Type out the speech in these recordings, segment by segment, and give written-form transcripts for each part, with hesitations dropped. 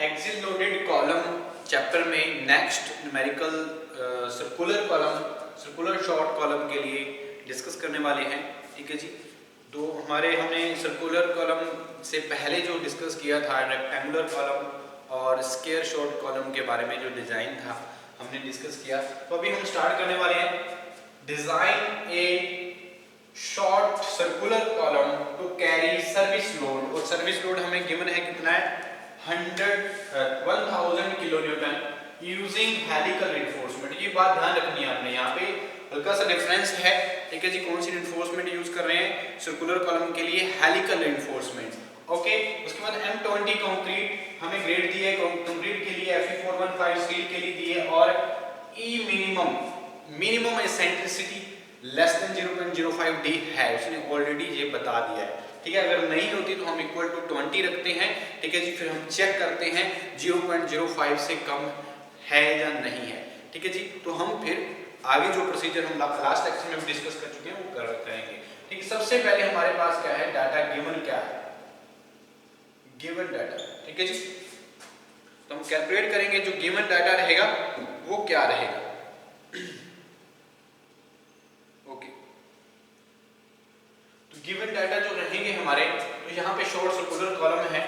Axle loaded column chapter में next numerical circular column, circular short column के लिए discuss करने वाले हैं। ठीक है जी। तो हमने सर्कुलर कॉलम से पहले जो डिस्कस किया था रेक्टेंगुलर कॉलम और स्क्वायर शॉर्ट कॉलम के बारे में जो डिज़ाइन था हमने डिस्कस किया। तो अभी हम स्टार्ट करने वाले हैं design A short circular column to carry service load. और सर्विस लोड हमें गिवन है कितना है 1000 kilo Newton using helical reinforcement. ये बात ध्यान रखनी है आपने, यहाँ पे हल्का सा डिफरेंस है। ठीक है जी। कौन सी रिइंफोर्समेंट यूज कर रहे हैं सर्कुलर कॉलम के लिए? Helical reinforcement. ओके। उसके बाद M20 कंक्रीट हमें ग्रेड दिए कंक्रीट के लिए, Fe415 स्टील के लिए दिए, और E minimum eccentricity less than 0.05 D है, उसने ऑलरेडी ये बता दिया है। ठीक है। अगर नहीं होती तो हम इक्वल टू 20 रखते हैं। ठीक है जी। फिर हम चेक करते हैं 0.05 से कम है या नहीं है। ठीक है जी। तो हम फिर आगे जो प्रोसीजर हम लास्ट लेक्चर में डिस्कस कर चुके हैं वो करेंगे। ठीक है। सबसे पहले हमारे पास क्या है, डाटा गिवन क्या है, गिवन डाटा। ठीक है जी। तो हम कैलकुलेट करेंगे जो गिवन डाटा रहेगा वो क्या रहेगा। ओके। तो गिवन डाटा जो रहेंगे हमारे, तो यहाँ पे शॉर्ट सर्कुलर कॉलम है,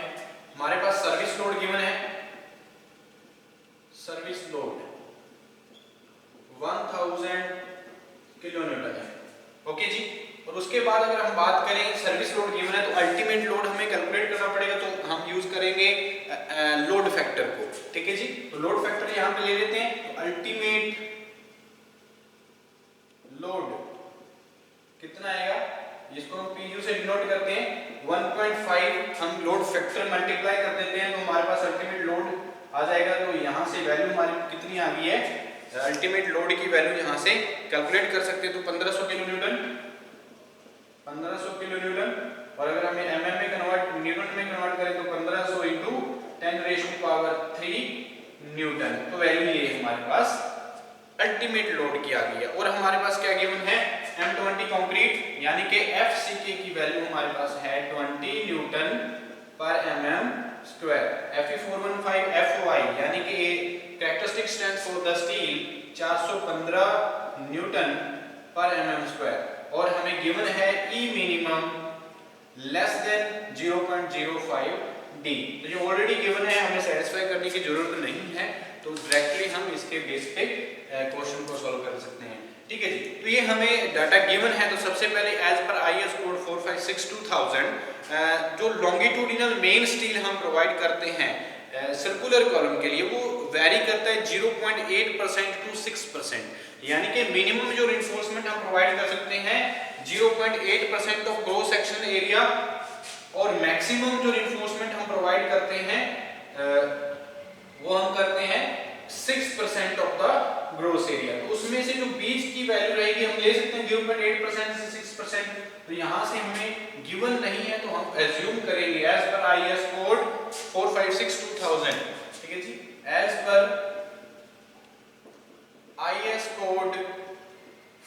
हमारे पास सर्विस लोड गिवन है, सर्विस लोड 1000 किलो न्यूटन है। ओके जी। और उसके बाद अगर हम बात करें सर्विस लोड गिवन है तो अल्टीमेट लोड हमें कैलकुलेट करना पड़ेगा, तो हम यूज करेंगे लोड फैक्टर को। ठीक है जी। तो लोड फैक्टर यहां पे ले लेते हैं। तो अल्टीमेट लोड कितना आएगा, जिसको हम PU से डिनोट करते हैं 1.5, हम लोड फैक्टर मल्टीप्लाई कर देते हैं तो हमारे पास अल्टीमेट लोड आ जाएगा। तो यहां से वैल्यू हमारी कितनी आ गई है, अल्टीमेट लोड की वैल्यू यहां से कैलकुलेट कर सकते हैं। तो 1500 किलो न्यूटन, 1500 किलो न्यूटन। और अगर हमें mm में कन्वर्ट, न्यूटन में कन्वर्ट करें तो 1500 इंटू 10⁻³ न्यूटन। तो वैल्यू ये हमारे पास अल्टीमेट लोड की आ गई है। और हमारे पास क्या गिवन है, M20 कंक्रीट यानी कि FCK की वैल्यू हमारे पास है 20 न्यूटन पर mm²। Fe415 FOI यानी कि characteristic strength for the steel 415 Newton पर mm²। और हमें गिवन है E minimum less than 0.05 D। तो जो ऑलरेडी गिवन है हमें सेटिस्फाई करने की जरूरत नहीं है, तो डायरेक्टली हम इसके बेस पे क्वेश्चन को सॉल्व कर सकते हैं। ठीक है जी। तो ये हमें डाटा गिवन है। तो सबसे पहले एज पर IS कोड 456/2000 जो लॉन्गिट्यूडिनल मेन स्टील हम प्रोवाइड करते हैं सर्कुलर कॉलम के लिए, वो वेरी करता है 0.8% टू 6%। यानी कि मिनिमम जो रिइंफोर्समेंट हम प्रोवाइड कर सकते हैं 0.8% ऑफ क्रॉस सेक्शन एरिया, और मैक्सिमम जो रिइंफोर्समेंट हम प्रोवाइड करते हैं वो हम करते हैं 6% ऑफ द ग्रॉस एरिया। तो उसमें से जो बीच की वैल्यू रहेगी हम ले सकते हैं 0.8% से 6%। तो यहां से हमें गिवन नहीं है तो हम एज्यूम करेंगे एज पर IS कोड 456/2000। ठीक है जी। As per IS code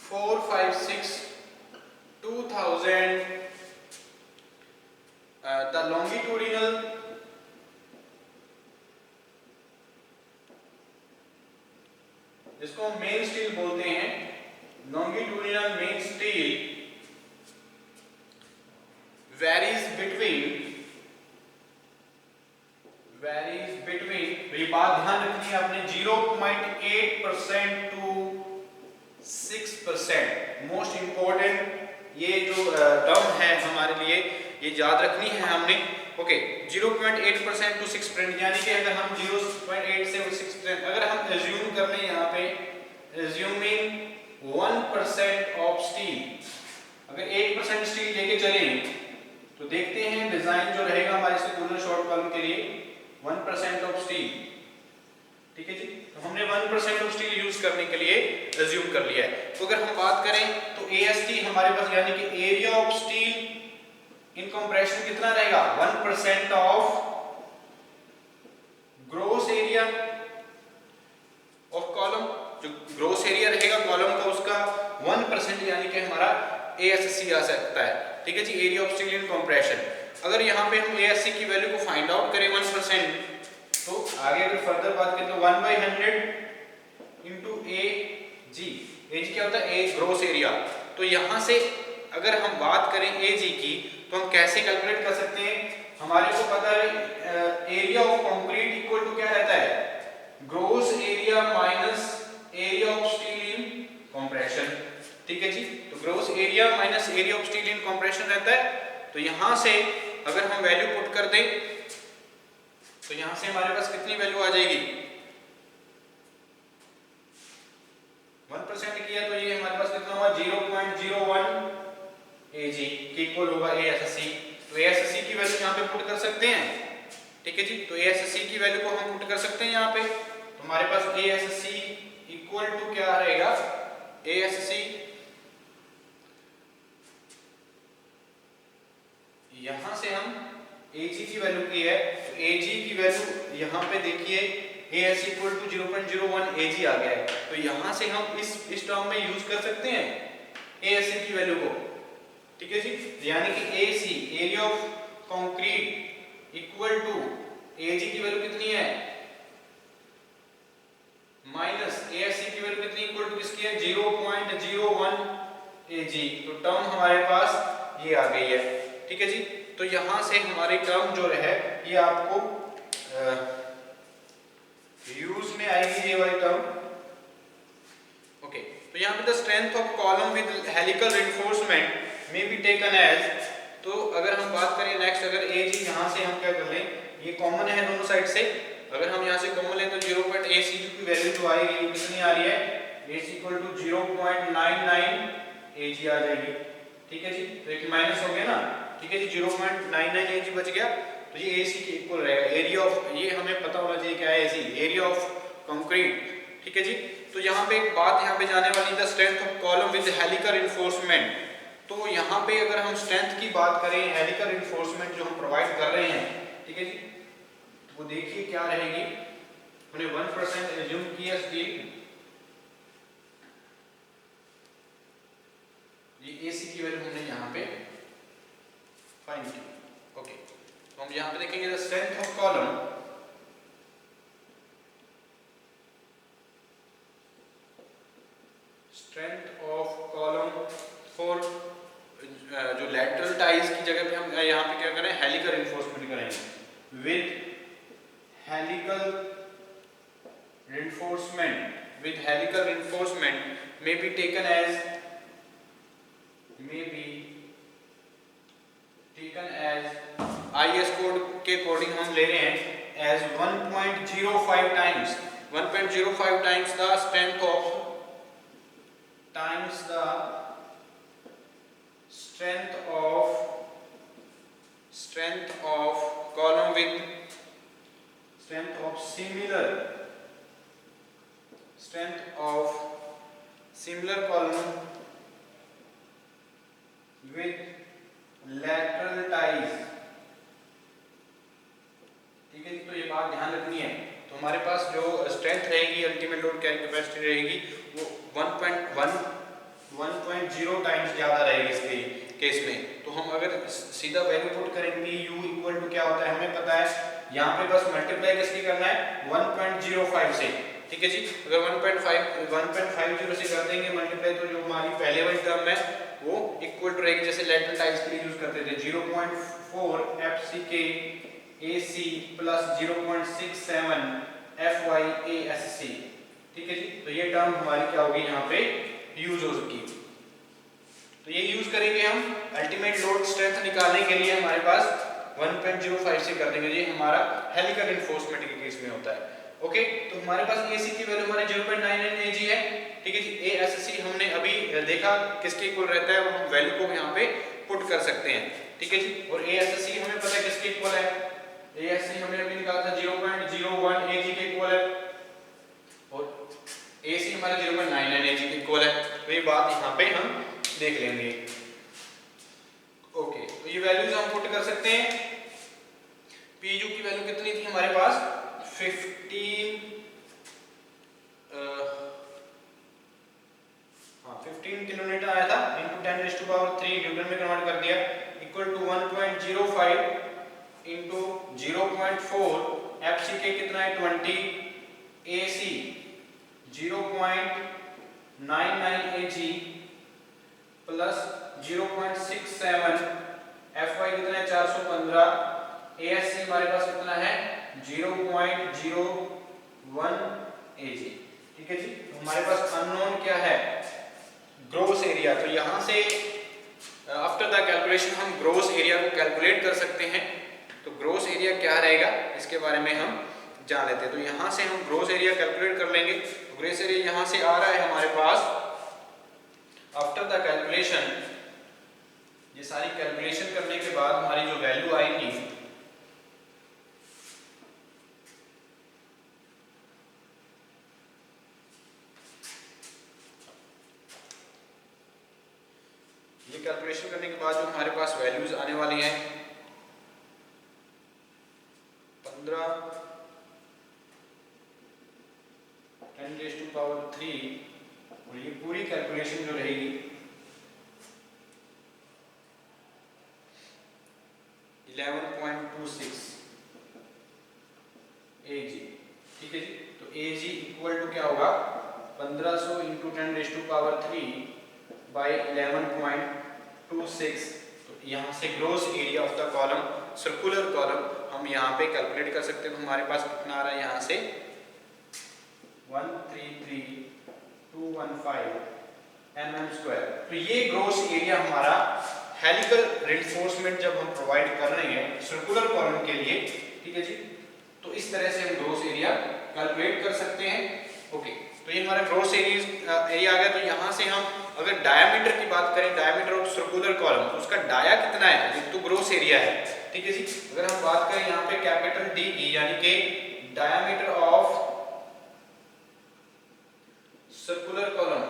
456/2000 the longitudinal जिसको हम मेन स्टील बोलते हैं, longitudinal main steel varies between, ये बात ध्यान रखनी है आपने, 0.8% टू 6%। मोस्ट इंपॉर्टेंट ये जो टर्म है हमारे लिए ये याद रखनी है हमने। ओके। 0.8% टू 6%, यानी कि अगर हम 0.8 से 6%, अगर हम एज्यूम कर लें यहाँ पे एज्यूमिंग 1% ऑफ स्टील, अगर 1% स्टील लेके चलें तो देखते हैं डिजाइन जो रहेगा हमारे सर्कुलर शॉर्ट कॉलम के लिए 1% ऑफ स्टील। ठीक है जी। तो हमने 1% ऑफ स्टील यूज करने के लिए एज्यूम कर लिया है। तो अगर हम बात करें तो AST हमारे पास यानी कि area of steel in compression कितना रहेगा, 1% of gross area of column. जो ग्रॉस एरिया रहेगा कॉलम का उसका 1% यानी कि हमारा ASC आ सकता है। ठीक है जी। Area of steel in compression. अगर यहाँ पे हम ASC की वैल्यू को फाइंड आउट करें 1%, तो तो आगे अगर फर्दर बात करें तो 1/100 इंटू ए जी क्या होता है? ए ग्रॉस एरिया। तो यहाँ से अगर हम बात करें ए जी की तो हम कैसे कैलकुलेट कर सकते हैं? हमारे को पता है area of concrete equal to क्या रहता है? Gross area minus area of steel in compression. ठीक है जी, तो gross area minus area of steel in compression रहता है। तो यहाँ से अगर हम वैल्यू पुट कर दें तो यहाँ से हमारे पास कितनी वैल्यू आ जाएगी? 1% किया तो ये हमारे पास कितना हुआ? 0.01 Ag के इक्वल होगा ASC। तो ASC की वैल्यू यहाँ पे पुट कर सकते हैं। ठीक है जी, तो ASC की वैल्यू को हम पुट कर सकते हैं यहाँ पे। तो हमारे पास ASC इक्वल टू क्या रहेगा? ASC यहाँ से हम Ag की वैल्यू की है, तो Ag की वैल्यू यहाँ पे देखिए AS इक्वल टू 0.01 Ag आ गया है। तो यहाँ से हम इस टर्म में यूज कर सकते हैं ASC की वैल्यू को। ठीक है जी, यानी कि AC area of concrete equal to Ag की वैल्यू कितनी है? माइनस ASC की वैल्यू कितनी इक्वल टू किसकी है? 0.01 Ag। तो टर्म हमारे पास ये आ गई है। ठीक है जी, तो यहाँ से हमारी टर्म जो है ये आपको यूज में आएगी ये वाली टर्म। ओके, तो यहाँ पे the strength of column with helical reinforcement में बी टेकन एज। तो अगर हम बात करें नेक्स्ट, अगर Ag यहाँ से हम क्या कर लें, ये कॉमन है दोनों साइड से, अगर हम यहाँ से कॉमन लें तो 0.AC की वैल्यू जो आएगी वो कितनी आ रही है? AC इक्वल टू 0.99 Ag आ जाएगी। ठीक है जी, तो एक माइनस हो गया ना। ठीक है जी, 0.99 Ag बच गया, तो ये AC के इक्वल रहेगा। एरिया ऑफ, ये हमें पता होना चाहिए क्या है AC, एरिया ऑफ कंक्रीट। ठीक है जी, तो यहाँ पे एक बात यहाँ पे जाने वाली, the strength of column with helical reinforcement. तो यहाँ पे अगर हम स्ट्रेंथ की बात करें, हेलिकल रिइंफोर्समेंट जो हम प्रोवाइड कर रहे हैं, ठीक है जी, तो वो देखिए क्या रहेगी। हमने 1% एज्यूम किया स्टील, ये AC की वैल्यू हमने यहाँ पे फाइंड की। ओके, तो हम यहाँ पे देखेंगे the strength of column, strength of column for जो लैटरल टाइज की जगह पे हम यहाँ पे क्या करें? हेलिकल रिइंफोर्समेंट करेंगे। With helical reinforcement, with helical reinforcement may be taken as IS code के अकॉर्डिंग हम ले रहे हैं as 1.05 times, 1.05 times the strength of, times the strength of column with strength of similar column with lateral ties। ठीक है जी, तो ये बात ध्यान रखनी है। तो हमारे पास जो स्ट्रेंथ रहेगी, अल्टीमेट लोड कैरिंग कैपेसिटी रहेगी, वो 1.0 टाइम्स ज्यादा रहेगी इसके केस में। तो हम अगर सीधा वैल्यू पुट करेंगे U इक्वल टू क्या होता है हमें पता है, यहाँ पे बस मल्टीप्लाई किसकी करना है? 1.05 से। ठीक है जी, अगर 1.50 से कर देंगे मल्टीप्लाई, तो जो हमारी पहले वाली टर्म है वो इक्वल टू रहेगी, जैसे लैटरल टाइज के लिए यूज करते थे, 0.4 FCK AC plus 0.67 FY ASC। ठीक है जी, तो ये टर्म हमारी क्या होगी यहाँ पे यूज हो सकती है। तो ये यूज करेंगे हम अल्टीमेट लोड स्ट्रेंथ निकालने के लिए। हमारे पास 1.05 से कर देंगे, ये हमारा हेलिकल रिइंफोर्समेंट के केस में होता है। ओके, तो हमारे पास AC की वैल्यू हमारे 0.99 Ag है। ठीक है जी, ASC हमने अभी देखा किसके इक्वल रहता है, वो हम वैल्यू को यहाँ पे पुट कर सकते हैं। ठीक है जी, और ASC हमें पता है किसके इक्वल है, ASC हमने अभी निकाला था 0.01 Ag के इक्वल है, और AC हमारा 0.99 Ag के इक्वल है। तो ये बात यहाँ पे हम देख लेंगे। ओके, तो ये वैल्यूज हम पुट कर सकते हैं। PU की वैल्यू कितनी थी हमारे पास? 15 किलोमीटर आया था, इंटू 10⁻³ न्यूटन में कन्वर्ट कर दिया, इक्वल टू 1.05 इंटू 0.4 FCK कितना है 20, AC 0.99 AG प्लस 0.67, FY कितना है 415, ASC हमारे पास कितना है 0.01 AG। ठीक है जी, तो हमारे पास अननोन क्या है ग्रोस एरिया। तो यहां से आफ्टर द कैलकुलेशन हम ग्रोस एरिया को कैलकुलेट कर सकते हैं। तो ग्रोस एरिया क्या रहेगा इसके बारे में हम जान लेते हैं। तो यहां से हम ग्रोस एरिया कैलकुलेट कर लेंगे। तो ग्रोस एरिया यहां से आ रहा है हमारे पास आफ्टर द कैलकुलेशन। ये सारी कैलकुलेशन करने के बाद हमारी जो वैल्यू आएगी कैलकुलेशन करने के बाद जो हमारे पास वैल्यूज आने वाली हैं 15 10⁻³ और ये पूरी कैलकुलेशन जो रहेगी 11.26 AG। ठीक है जी, तो AG इक्वल टू क्या होगा 1500 × 10⁻³ बाई 11.26। तो यहाँ से gross area of the column circular column हम यहाँ पे कैलकुलेट कर सकते हैं। तो हमारे पास कितना आ रहा है यहाँ से 133,215 mm²। तो ये ग्रोस एरिया हमारा हेलिकल रिइंफोर्समेंट जब हम प्रोवाइड कर रहे हैं सर्कुलर कॉलम के लिए। ठीक है जी, तो इस तरह से हम ग्रोस एरिया कैलकुलेट कर सकते हैं। ओके, तो ये हमारा ग्रोस एरिया आ गया। तो यहाँ से हम अगर डायमीटर की बात करें, डायमीटर ऑफ सर्कुलर कॉलम, तो उसका डाया कितना है ये तो ग्रोस एरिया है। ठीक है जी, अगर हम बात करें यहाँ पे कैपिटल D की यानी कि डायमीटर ऑफ सर्कुलर कॉलम,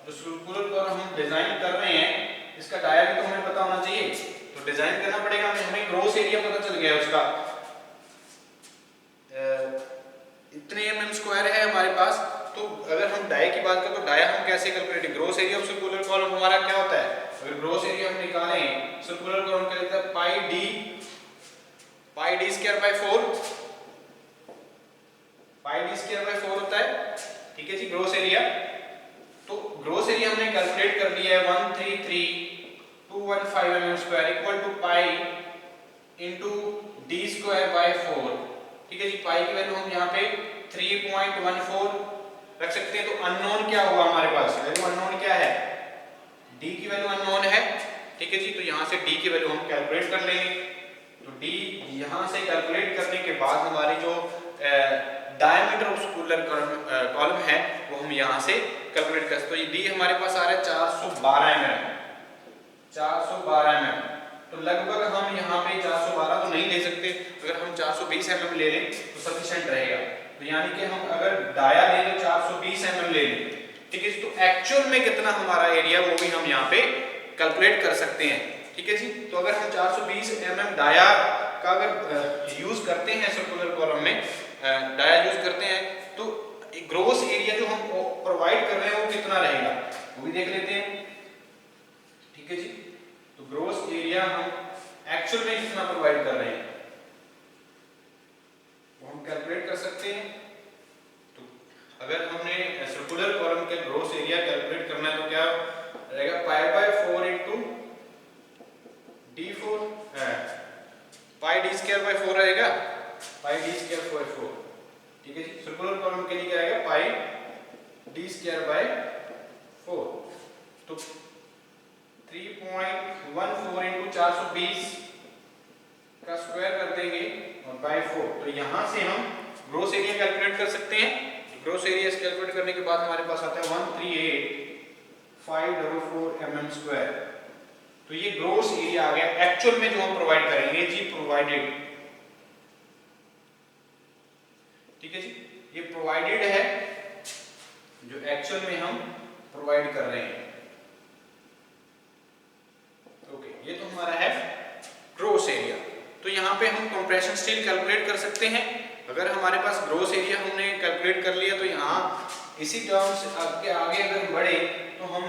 जो सर्कुलर कॉलम हम डिजाइन कर रहे हैं इसका डाया भी तो हमें पता होना चाहिए। तो डिजाइन करना पड़ेगा हमें। ग्रोस एरिया पता चल गया उसका इतने mm² है हमारे पास। तो अगर हम डाया की बात करें तो डाया हम कैसे calculate, gross area of circular column हमारा क्या होता है, अगर ग्रोस एरिया हम निकालें सर्कुलर कॉलम का लिखता है πd²/4 πd²/4 होता है। ठीक है जी, ग्रोस एरिया। तो ग्रोस एरिया हमने कैलकुलेट कर लिया है 133,215 mm² equal to pi into d²/4। ठीक है जी, पाई की वैल्यू हम यहाँ पे 3.14 रख सकते हैं। तो अननोन क्या हुआ हमारे पास, वैल्यू अननोन क्या है d की वैल्यू अननोन है। ठीक है जी, तो यहाँ से d की वैल्यू हम कैलकुलेट कर लेंगे। तो d यहाँ से कैलकुलेट करने के बाद हमारी जो डायमीटर ऑफ सर्कुलर कॉलम है वो हम यहाँ से कैलकुलेट कर सकते हैं। तो ये d हमारे पास आ रहा है 412 mm। 412 mm तो लगभग हम यहाँ पे 412 तो नहीं ले सकते, अगर हम 420 mm ले लें तो सफिशिएंट रहेगा। तो यानी कि हम अगर डाया लें तो 420 mm ले लें। ठीक है जी, तो एक्चुअल में कितना हमारा एरिया वो भी हम यहाँ पे कैलकुलेट कर सकते हैं। ठीक है जी, तो अगर हम 420 mm डाया का अगर यूज करते हैं सर्कुलर कॉलम में डाया यूज करते हैं तो ग्रोस एरिया जो हम प्रोवाइड कर रहे हैं वो कितना रहेगा वो भी देख लेते हैं। ठीक है जी, तो ग्रोस एरिया हम एक्चुअल में कितना प्रोवाइड कर रहे हैं वो हम कैलकुलेट कर सकते हैं। तो अगर हमने सर्कुलर कॉलम के ग्रोस एरिया कैलकुलेट करना है तो क्या रहेगा π/4 × d4 πd²/4 रहेगा, πd²/4। ठीक है जी, सर्कुलर कॉलम के लिए क्या रहेगा πd²/4। तो 3.14 × 420 का स्क्वायर कर देंगे और बाय 4। तो यहाँ से हम ग्रोस एरिया कैलकुलेट कर सकते हैं। ग्रोस एरिया कैलकुलेट करने के बाद हमारे पास आता है 138,544 mm²। तो ये ग्रोस एरिया आ गया एक्चुअल में जो हम प्रोवाइड करेंगे जी प्रोवाइडेड। ठीक है जी, ये प्रोवाइडेड है जो एक्चुअल में हम प्रोवाइड कर रहे हैं। ओके, ये तो हमारा है ग्रोस एरिया। तो यहाँ पे हम कंप्रेशन स्टील कैलकुलेट कर सकते हैं। अगर हमारे पास ग्रोस एरिया हमने कैलकुलेट कर लिया तो यहाँ इसी टर्म्स के आगे अगर बढ़े तो हम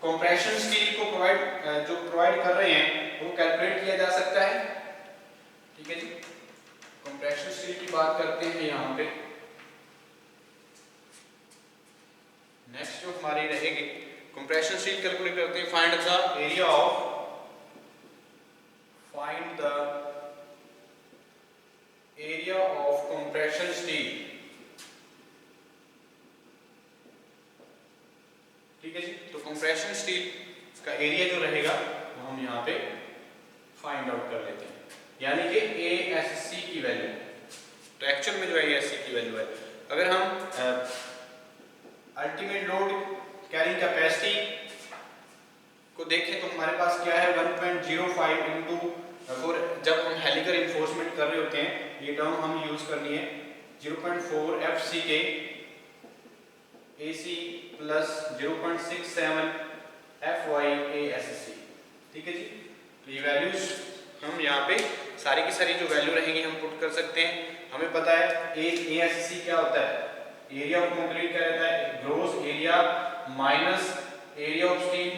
कंप्रेशन स्टील को प्रोवाइड कर रहे हैं वो कैलकुलेट किया जा सकता है। ठीक है जी, कंप्रेशन स्टील की बात करते हैं यहाँ पे। नेक्स्ट जो हमारी रहेगी कंप्रेशन स्टील कैलकुलेट करते हैं। Find the area of compression steel. ठीक है जी, तो कंप्रेशन स्टील का एरिया जो रहेगा वो हम यहाँ पे फाइंड आउट कर लेते हैं, यानी कि ASC की वैल्यू। तो एक्चुअल में जो है ASC की वैल्यू है, अगर हम अल्टीमेट लोड कैरिंग कैपेसिटी को देखें तो हमारे पास क्या है 1.05 इंटू जब हम हेलिकल इन्फोर्समेंट कर रहे होते हैं, ये टर्म हम यूज करनी है 0.4 FCK AC plus 0.67 FY ASC। ठीक है जी, तो ये वैल्यूज हम यहाँ पे सारी की सारी जो वैल्यू रहेंगी हम पुट कर सकते हैं। हमें पता है ASC क्या होता है, एरिया ऑफ कंक्रीट क्या रहता है, gross area minus area of steel.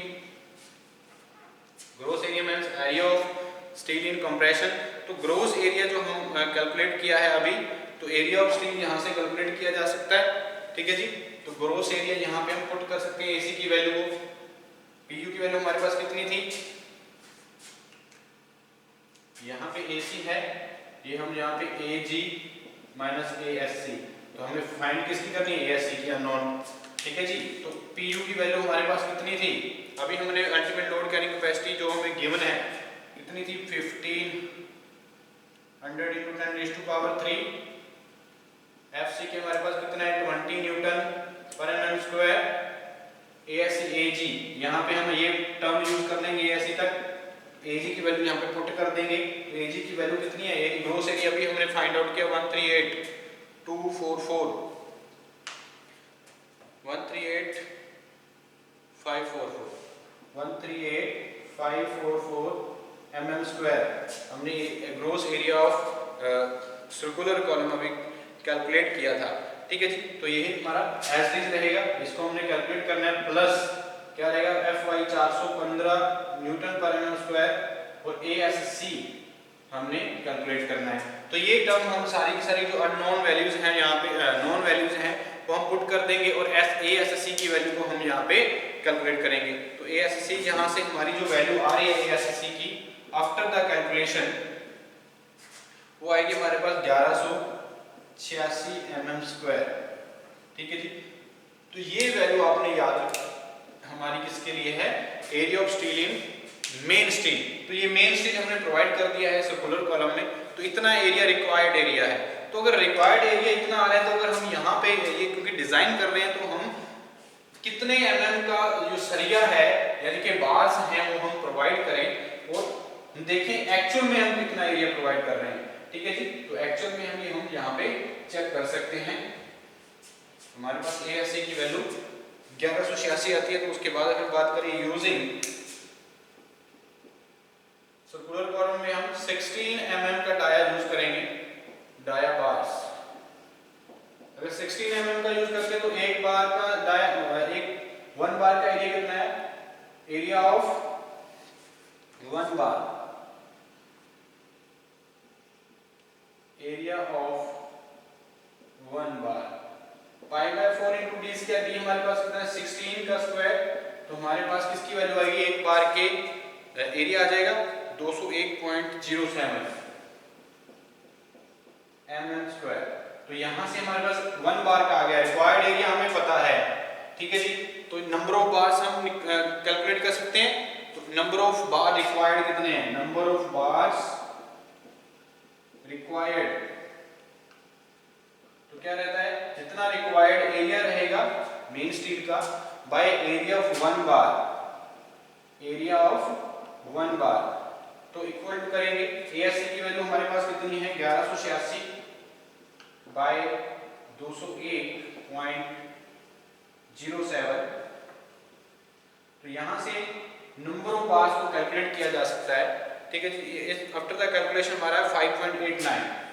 Gross area means area of steel in compression. तो ग्रॉस एरिया जो हम कैलकुलेट किया है अभी, तो एरिया ऑफ स्टील यहां से कैलकुलेट किया जा सकता है। ठीक है जी, तो ग्रॉस एरिया यहां पे हम पुट कर सकते हैं AC की वैल्यू को। PU की वैल्यू हमारे पास कितनी थी, यहाँ पे AC है, ये हम यहाँ पे AG माइनस ASC, तो हमें फाइंड किसकी करनी है, ASC की, अननोन। ठीक है जी, तो PU की वैल्यू हमारे पास कितनी थी, अभी हमने अल्टीमेट लोड कैरिंग कैपेसिटी जो हमें गिवन है कितनी थी 1500 into 10⁻³ FC के हमारे पास कितना है 20 न्यूटन पर mm स्क्वायर। ASC AG यहाँ पे हम ये टर्म यूज कर लेंगे ASC तक, AG की वैल्यू यहाँ पे पुट कर देंगे। AG की वैल्यू कितनी है, ग्रॉस एरिया भी हमने फाइंड आउट किया 138,544 mm स्क्वायर। हमने gross area of circular column अभी कैलकुलेट किया था। ठीक है जी, तो यही हमारा एज इट रहेगा, इसको हमने कैलकुलेट करना है, प्लस क्या रहेगा FY 415 न्यूटन पर mm स्क्वायर और ASC हमने कैलकुलेट करना है। तो ये टर्म हम सारी की सारी जो अननोन वैल्यूज हैं यहाँ पे नोन वैल्यूज हैं वो हम पुट कर देंगे और ASC की वैल्यू को हम यहाँ पे कैलकुलेट करेंगे। तो ASC यहाँ से हमारी जो वैल्यू आ रही है ASC की आफ्टर द कैलकुलेशन वो आएगी हमारे पास 1186 mm स्क्वायर। ठीक है जी, तो ये वैल्यू आपने याद रखना हमारी किसके लिए है, area of steel in main steel. तो ये मेन स्टील हमने प्रोवाइड कर दिया है सर्कुलर कॉलम में, तो इतना एरिया रिक्वायर्ड एरिया है। तो अगर रिक्वायर्ड एरिया इतना आ रहा है, तो अगर हम यहाँ पे ये क्योंकि डिजाइन कर रहे हैं तो हम कितने mm का जो सरिया है यानी कि बार्स हैं वो हम प्रोवाइड करें और देखें एक्चुअल में हम कितना एरिया प्रोवाइड कर रहे हैं। ठीक है जी, तो एक्चुअल में हम यहाँ पे चेक कर सकते हैं। हमारे पास ASC की वैल्यू 1186 आती है। तो उसके बाद अगर बात करें यूजिंग सर्कुलर कॉलम में हम 16 mm का डाया यूज करेंगे, डाया बार्स। अगर 16 mm का यूज करते हैं तो एक बार का डाया वन बार का एरिया कितना है, area of one bar, area of one bar π/4 × d square. d हमारे पास कितना है 16 का स्क्वायर, तो हमारे पास किसकी वैल्यू आएगी, एक बार के एरिया आ जाएगा 201.07 mm स्क्वायर। तो यहां से हमारे पास वन बार का आ गया, रिक्वायर्ड एरिया हमें पता है। ठीक है जी, तो नंबर ऑफ बार्स हम कैलकुलेट कर सकते हैं। तो नंबर ऑफ बार रिक्वायर्ड कितने हैं, नंबर ऑफ बार्स रिक्वायर्ड, तो क्या रहता है जितना रिक्वायर्ड एरिया रहेगा मेन स्टील का by area of one bar, area of one bar, तो इक्वल टू करेंगे ASC की वैल्यू हमारे पास कितनी है 1186 बाय 201.07। तो यहां से नंबर ऑफ बार्स को कैलकुलेट किया जा सकता है। ठीक है जी, आफ्टर द कैलकुलेशन हमारा 5.89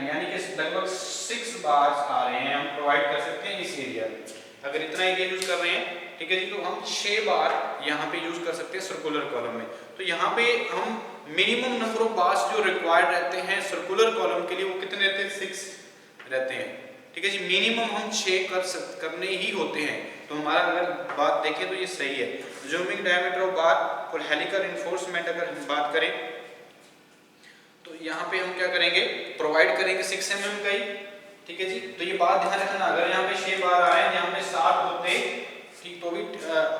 यानी कि लगभग 6 बार्स आ रहे हैं, हम प्रोवाइड कर सकते हैं इस एरिया में। अगर इतना एरिया यूज कर रहे हैं, ठीक है जी, तो हम 6 बार यहाँ पे यूज कर सकते हैं सर्कुलर कॉलम में। तो यहाँ पे हम मिनिमम नंबर ऑफ बार्स जो रिक्वायर्ड रहते हैं सर्कुलर कॉलम के लिए वो कितने रहते हैं, 6 रहते हैं। ठीक है जी, मिनिमम हम 6 करने ही होते हैं। तो हमारा अगर बात देखें तो ये सही है। ज़ूमिंग डायमीटर ऑफ बार और हेलिकल रिइंफोर्समेंट अगर हम बात करें तो यहाँ पे हम क्या करेंगे, प्रोवाइड करेंगे 6 mm का ही। ठीक है जी, तो ये बात ध्यान रखना, अगर यहाँ पे 6 बार आ रहे हैं, यहाँ पे 7 होते ठीक तो भी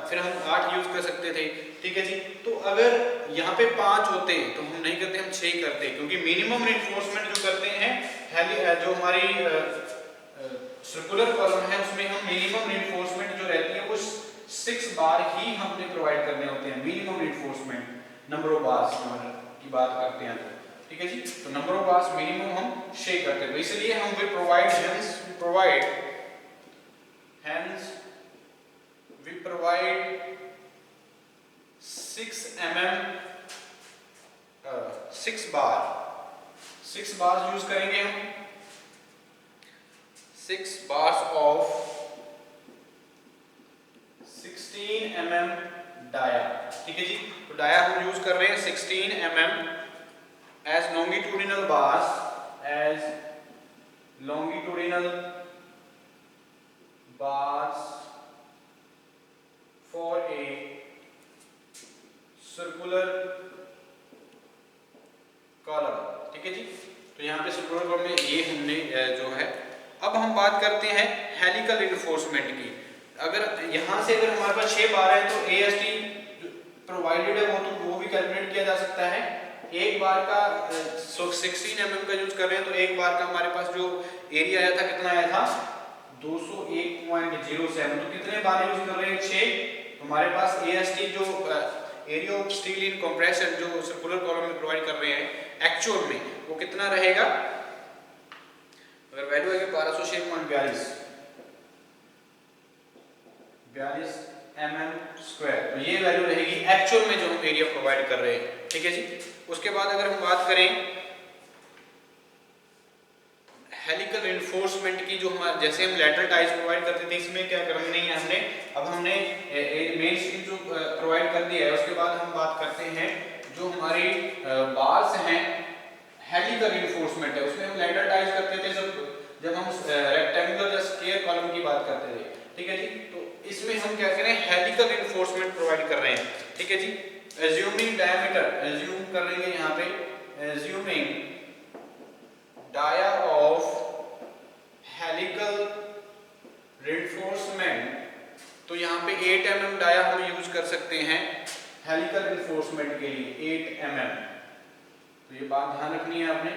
फिर हम 8 यूज कर सकते थे। ठीक है जी, तो अगर यहाँ पे 5 होते तो हम नहीं करते, हम 6 करते, क्योंकि मिनिमम रिइंफोर्समेंट जो करते हैं जो हमारी सर्कुलर कॉलम है उसमें हम मिनिमम रिइंफोर्समेंट जो रहती है वो 6 बार ही हमने प्रोवाइड करने होते हैं। Minimum reinforcement number of bars की बात करते हैं तो ठीक है जी, तो नंबर ऑफ बार्स मिनिमम हम 6 करते हैं, तो इसलिए हम will provide hence we provide 6 mm 6 bar use करेंगे हम, 6 बार्स ऑफ 16 mm डाया। ठीक है जी, तो डाया हम यूज कर रहे हैं 16 mm as longitudinal bars for a circular column। ठीक है जी, तो यहाँ पे सर्कुलर कॉलम में ये हमने जो है। अब हम बात करते हैं हेलिकल रिइंफोर्समेंट की। अगर यहाँ से अगर हमारे पास 6 बार है तो AST प्रोवाइडेड है वो भी कैलकुलेट किया जा सकता है। एक बार का 16 mm का यूज कर रहे हैं तो एक बार का हमारे पास जो एरिया आया था कितना आया था 201.07। तो कितने बार यूज कर रहे हैं 6। हमारे पास AST जो area of steel in compression जो सर्कुलर कॉलम में प्रोवाइड कर रहे हैं एक्चुअल में वो कितना रहेगा, अगर वैल्यू है 1206.42 mm², तो ये वैल्यू रहेगी एक्चुअल में जो हम एरिया प्रोवाइड कर रहे हैं। ठीक है जी, उसके बाद अगर हम बात करें हेलिकल रिइंफोर्समेंट की, जो हमारे जैसे हम लैटरल टाइज प्रोवाइड करते थे इसमें क्या करना नहीं है हमने, अब हमने मेन स्टील जो प्रोवाइड कर दिया है। उसके बाद हम बात करते हैं जो हमारी बार्स हैं हेलिकल रिइंफोर्समेंट है, उसमें हम लैटरल टाइज करते थे जब हम रेक्टेंगुलर या स्क्वायर कॉलम की बात करते थे। ठीक है जी, तो इसमें हम क्या करें हेलिकल रिइंफोर्समेंट प्रोवाइड कर रहे हैं। ठीक है जी, एज्यूमिंग डायमीटर एज्यूम कर लेंगे यहाँ पे, assuming dia of helical reinforcement, तो यहाँ पे 8 mm डाया हम यूज कर सकते हैं हेलिकल रिइंफोर्समेंट के लिए 8 mm। तो ये बात ध्यान रखनी है आपने,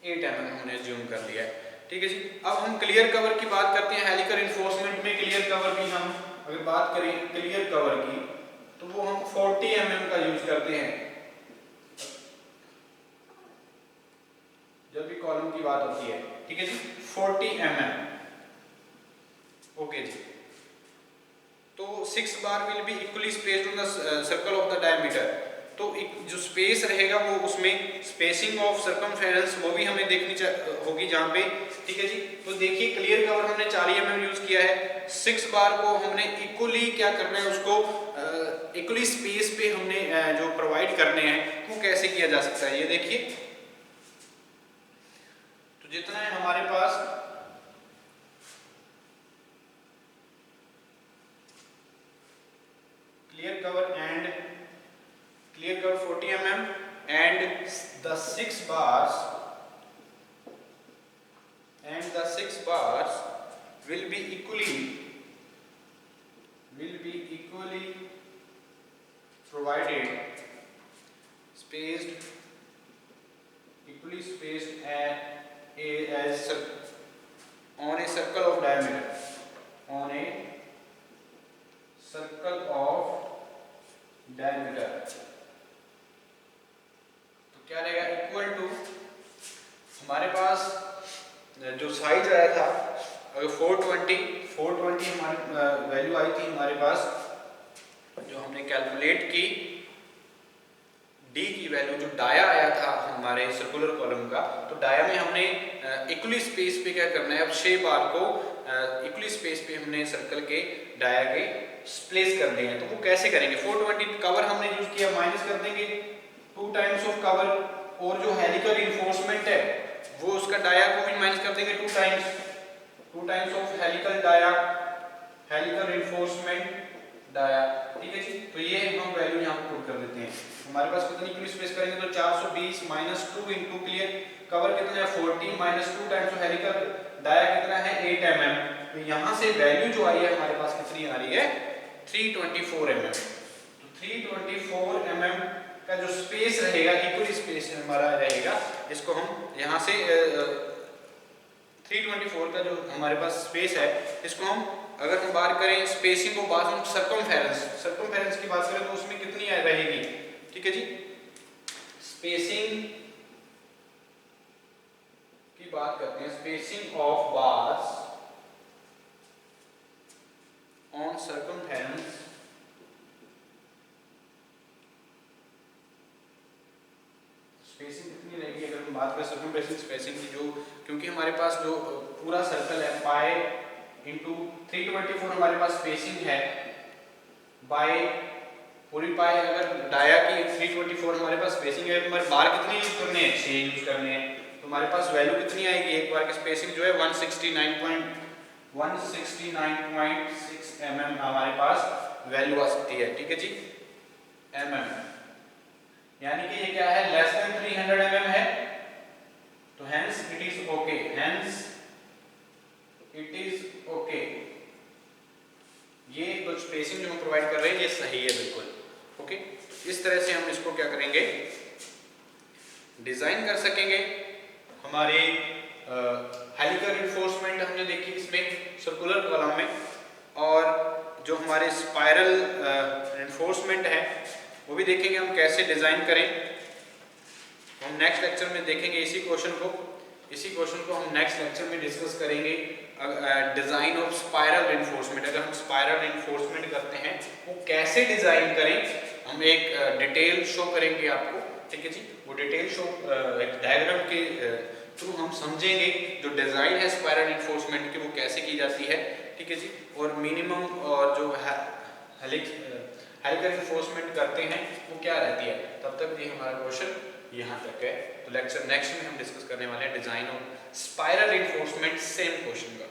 8 mm हमने एज्यूम कर लिया है। ठीक है जी, अब हम क्लियर कवर की बात करते हैं। हेलिकल रिइंफोर्समेंट में क्लियर कवर की हम अगर बात करें क्लियर कवर की तो वो हम 40 mm का यूज करते हैं जब भी कॉलम की बात होती है। ठीक है जी, 40 mm। ओके जी, तो 6 bar will be equally spaced on the circle of the diameter. तो एक जो स्पेस रहेगा वो उसमें स्पेसिंग ऑफ सर्कमफेरेंस वो भी हमें देखनी होगी जहाँ पे। ठीक है जी, तो देखिए क्लियर कवर हमने 40 mm यूज किया है, 6 बार को हमने इक्वली क्या करना है, उसको इक्वली स्पेस पे हमने जो प्रोवाइड करने हैं वो कैसे किया जा सकता है ये देखिए। तो जितना है हमारे पास clear cover 40 mm and the 6 bars will be equally provided spaced as on a circle of diameter। तो क्या रहेगा इक्वल टू, हमारे पास जो साइज आया था अगर 420 हमारी वैल्यू आई थी हमारे पास जो हमने कैलकुलेट की डी की वैल्यू जो डाया आया था हमारे सर्कुलर कॉलम का, तो डाया में हमने इक्वली स्पेस पे क्या करना है, अब 6 बार को इक्वली स्पेस पे हमने सर्कल के डाया के प्लेस करने हैं। तो वो कैसे करेंगे, 420 कवर हमने यूज किया, माइनस कर देंगे 2 टाइम्स ऑफ कवर, और जो हेलिकल रिइंफोर्समेंट है वो उसका डाया को भी माइनस कर देंगे 2 times of helical dia, helical reinforcement dia. ठीक है जी, तो ये हम वैल्यू यहाँ पे पुट कर देते हैं। हमारे पास कितनी इक्वली स्पेस करेंगे, तो 420 माइनस 2 इंटू क्लियर कवर कितना है 40 माइनस 2 टाइम्स हेलिकल डाया कितना है 8 mm। तो यहाँ से वैल्यू जो आई है हमारे पास कितनी आ रही है 324 mm। तो 324 mm का जो स्पेस रहेगा, इक्वली स्पेस हमारा रहेगा, इसको हम यहाँ से 324 का जो हमारे पास स्पेस है, इसको हम अगर हम बात करें स्पेसिंग को, बात हम सर्कमफेरेंस की बात करें तो उसमें कितनी रहेगी। ठीक है जी, स्पेसिंग की बात करते हैं, spacing of bars on circumference spacing कितनी रहेगी, अगर हम बात करें सर्कमफेरेंस स्पेसिंग की, जो क्योंकि हमारे पास जो पूरा सर्कल है पाई इंटू 324 हमारे पास स्पेसिंग है, बाय पूरी पाई अगर डाया की 324 हमारे पास स्पेसिंग है, हमारे बार कितने यूज करने हैं 6 यूज करने हैं, तो हमारे पास वैल्यू कितनी आएगी, एक बार की स्पेसिंग जो है 169.6 mm हमारे पास वैल्यू आ सकती है। ठीक है जी, mm, यानी कि ये क्या है लेस देन 300 mm है, तो hence it is okay, hence it is okay. ये जो स्पेसिंग जो हम प्रोवाइड कर रहे हैं ये सही है बिल्कुल ओके। इस तरह से हम इसको क्या करेंगे, डिजाइन कर सकेंगे। हमारे हेलिकल रिइंफोर्समेंट हमने देखी इसमें सर्कुलर कॉलम में, और जो हमारे स्पाइरल रिइंफोर्समेंट है वो भी देखेंगे हम कैसे डिजाइन करें। हम नेक्स्ट लेक्चर में देखेंगे इसी क्वेश्चन को हम नेक्स्ट लेक्चर में डिस्कस करेंगे। डिजाइन ऑफ स्पाइरल रिइंफोर्समेंट, अगर हम स्पाइरल रिइंफोर्समेंट करते हैं वो कैसे डिजाइन करें, हम एक डिटेल शो करेंगे आपको। ठीक है जी, वो डिटेल शो एक डायग्राम के थ्रू हम समझेंगे जो डिजाइन है स्पाइरल रिइंफोर्समेंट की वो कैसे की जाती है। ठीक है जी, और मिनिमम और जो हेलिकल रिइंफोर्समेंट करते हैं वो क्या रहती है। तब तक ये हमारा क्वेश्चन यहाँ तक है, तो लेक्चर नेक्स्ट में हम डिस्कस करने वाले हैं design of spiral reinforcement, same question का।